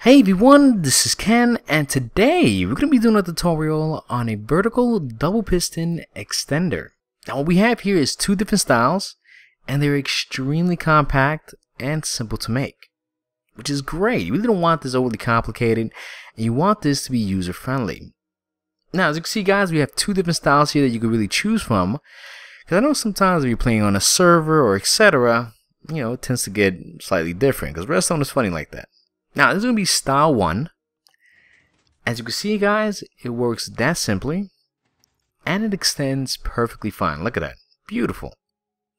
Hey everyone, this is Ken, and today we're going to be doing a tutorial on a vertical double piston extender. Now what we have here is two different styles, and they're extremely compact and simple to make, which is great. You really don't want this overly complicated, and you want this to be user friendly. Now as you can see guys, we have two different styles here that you can really choose from, because I know sometimes if you're playing on a server or etc., you know, it tends to get slightly different, because redstone is funny like that. Now this is going to be style 1. As you can see guys, it works that simply, and it extends perfectly fine. Look at that, beautiful.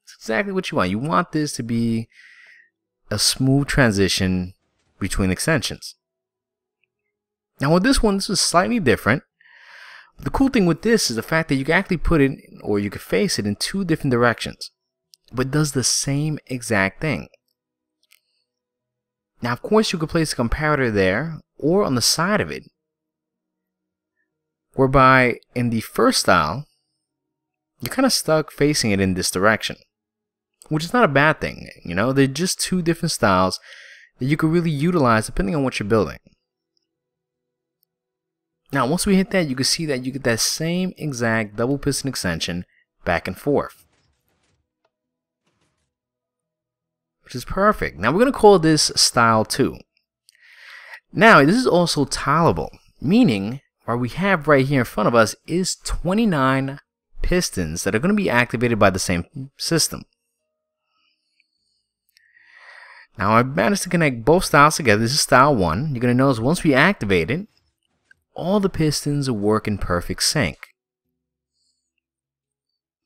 It's exactly what you want. You want this to be a smooth transition between extensions. Now with this one, this is slightly different. The cool thing with this is the fact that you can actually put it, or you can face it in two different directions, but it does the same exact thing. Now of course you could place a comparator there or on the side of it, whereby in the first style you're kind of stuck facing it in this direction, which is not a bad thing. You know, they're just two different styles that you could really utilize depending on what you're building. Now once we hit that, you can see that you get that same exact double piston extension back and forth, which is perfect. Now we're going to call this style 2. Now this is also tileable, meaning what we have right here in front of us is 29 pistons that are going to be activated by the same system. Now I managed to connect both styles together. This is style 1. You're going to notice once we activate it, all the pistons work in perfect sync.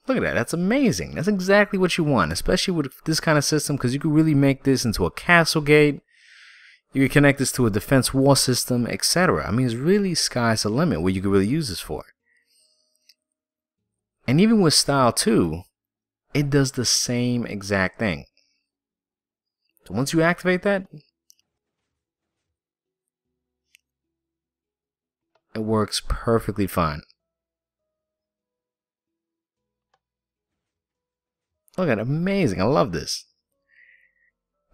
Look at that, that's amazing. That's exactly what you want, especially with this kind of system, because you can really make this into a castle gate. You can connect this to a defense wall system, etc. I mean, it's really sky's the limit what you can really use this for. And even with style 2, it does the same exact thing. So once you activate that, it works perfectly fine. Look at it, amazing. I love this.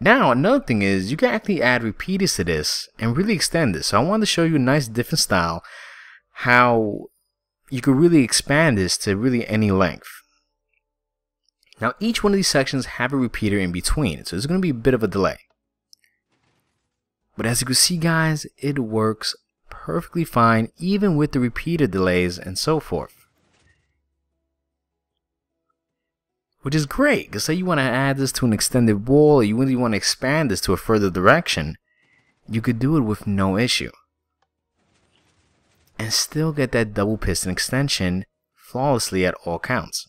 Now another thing is you can actually add repeaters to this and really extend this. So I wanted to show you a nice different style, how you could really expand this to really any length. Now each one of these sections have a repeater in between, so there's going to be a bit of a delay. But as you can see guys, it works perfectly fine even with the repeater delays and so forth. Which is great, because say you want to add this to an extended wall, or you really want to expand this to a further direction, you could do it with no issue. And still get that double piston extension flawlessly at all counts.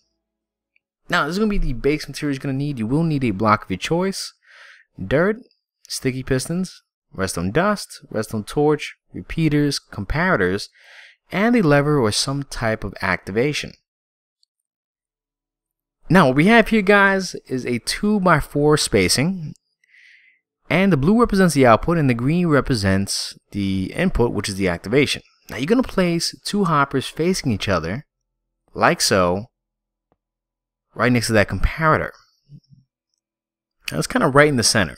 Now this is going to be the base material you're going to need. You will need a block of your choice, dirt, sticky pistons, redstone dust, redstone torch, repeaters, comparators, and a lever or some type of activation. Now what we have here guys is a 2x4 spacing, and the blue represents the output and the green represents the input, which is the activation. Now you're going to place two hoppers facing each other like so, right next to that comparator. That's kind of right in the center.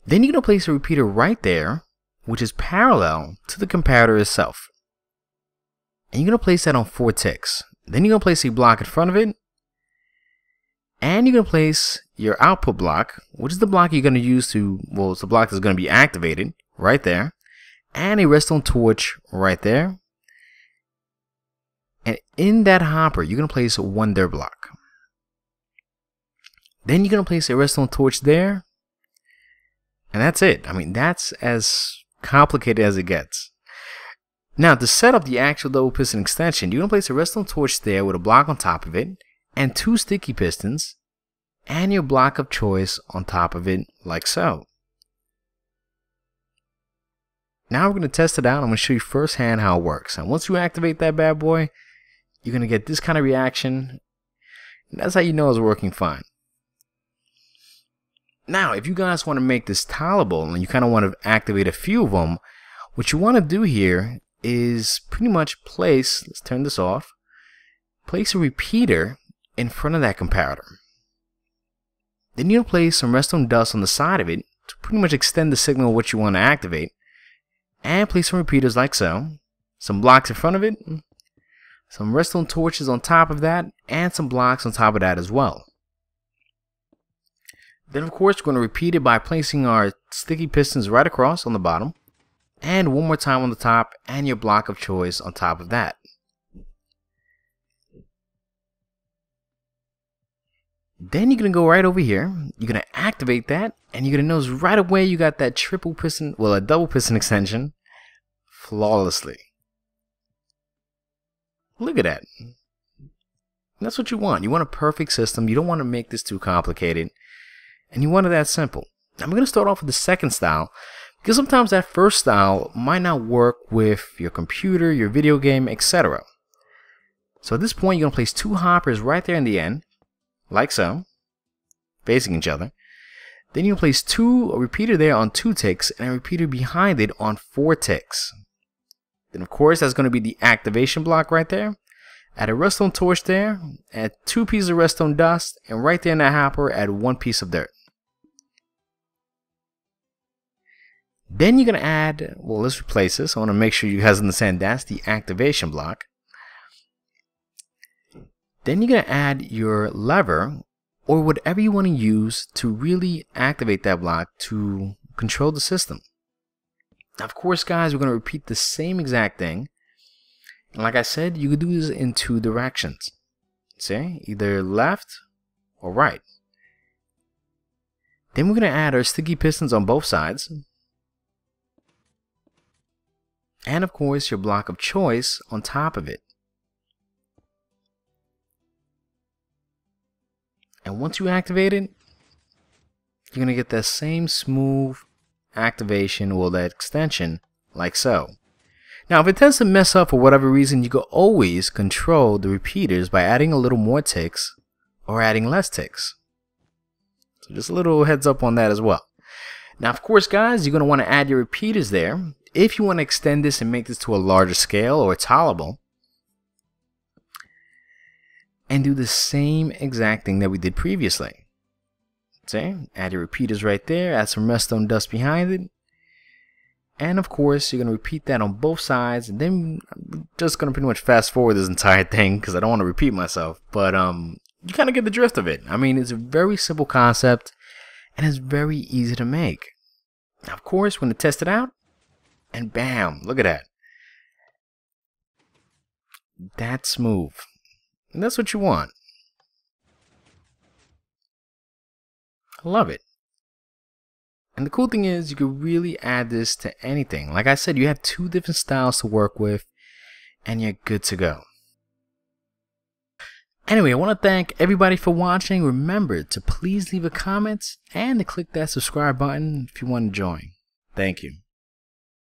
Then you're going to place a repeater right there, which is parallel to the comparator itself, and you're going to place that on 4 ticks. Then you're going to place a block in front of it, and you're going to place your output block, which is the block you're going to use to, well, it's the block that's going to be activated right there, and a redstone torch right there. And in that hopper, you're going to place one dirt block. Then you're going to place a redstone torch there, and that's it. I mean, that's as complicated as it gets. Now, to set up the actual double piston extension, you're going to place a redstone torch there with a block on top of it, and 2 sticky pistons, and your block of choice on top of it, like so. Now we're going to test it out. I'm going to show you firsthand how it works. And once you activate that bad boy, you're going to get this kind of reaction, and that's how you know it's working fine. Now, if you guys want to make this tileable, and you kind of want to activate a few of them, what you want to do here is pretty much place, let's turn this off, place a repeater in front of that comparator. Then you'll place some redstone dust on the side of it to pretty much extend the signal of what you want to activate. And place some repeaters like so. Some blocks in front of it. Some redstone torches on top of that. And some blocks on top of that as well. Then of course we're going to repeat it by placing our sticky pistons right across on the bottom. And one more time on the top. And your block of choice on top of that. Then you're going to go right over here, you're going to activate that, and you're going to notice right away you got that triple piston, well, a double piston extension flawlessly. Look at that. That's what you want. You want a perfect system. You don't want to make this too complicated, and you want it that simple. I'm going to start off with the second style, because sometimes that first style might not work with your computer, your video game, etc. So at this point, you're going to place two hoppers right there in the end. Like so, facing each other. Then you place a repeater there on 2 ticks and a repeater behind it on 4 ticks. Then of course that's going to be the activation block right there. Add a redstone torch there, add 2 pieces of redstone dust, and right there in that hopper add 1 piece of dirt. Then you're going to add, well, let's replace this. I want to make sure you guys understand that's the activation block. Then you're going to add your lever or whatever you want to use to really activate that block to control the system. Now, of course, guys, we're going to repeat the same exact thing. And like I said, you could do this in 2 directions. See, either left or right. Then we're going to add our sticky pistons on both sides. And of course, your block of choice on top of it. And once you activate it, you're going to get that same smooth activation or that extension like so. Now if it tends to mess up for whatever reason, you can always control the repeaters by adding a little more ticks or adding less ticks. So just a little heads up on that as well. Now of course guys, you're going to want to add your repeaters there. If you want to extend this and make this to a larger scale or tileable, and do the same exact thing that we did previously. See, add your repeaters right there, add some redstone dust behind it, and of course you're going to repeat that on both sides. And then I'm just going to pretty much fast forward this entire thing because I don't want to repeat myself, but you kind of get the drift of it. I mean, it's a very simple concept and it's very easy to make. Now of course we're going to test it out, and bam, look at that. That's smooth. And that's what you want. I love it. And the cool thing is you can really add this to anything. Like I said, you have 2 different styles to work with and you're good to go. Anyway, I want to thank everybody for watching. Remember to please leave a comment and to click that subscribe button if you want to join. Thank you.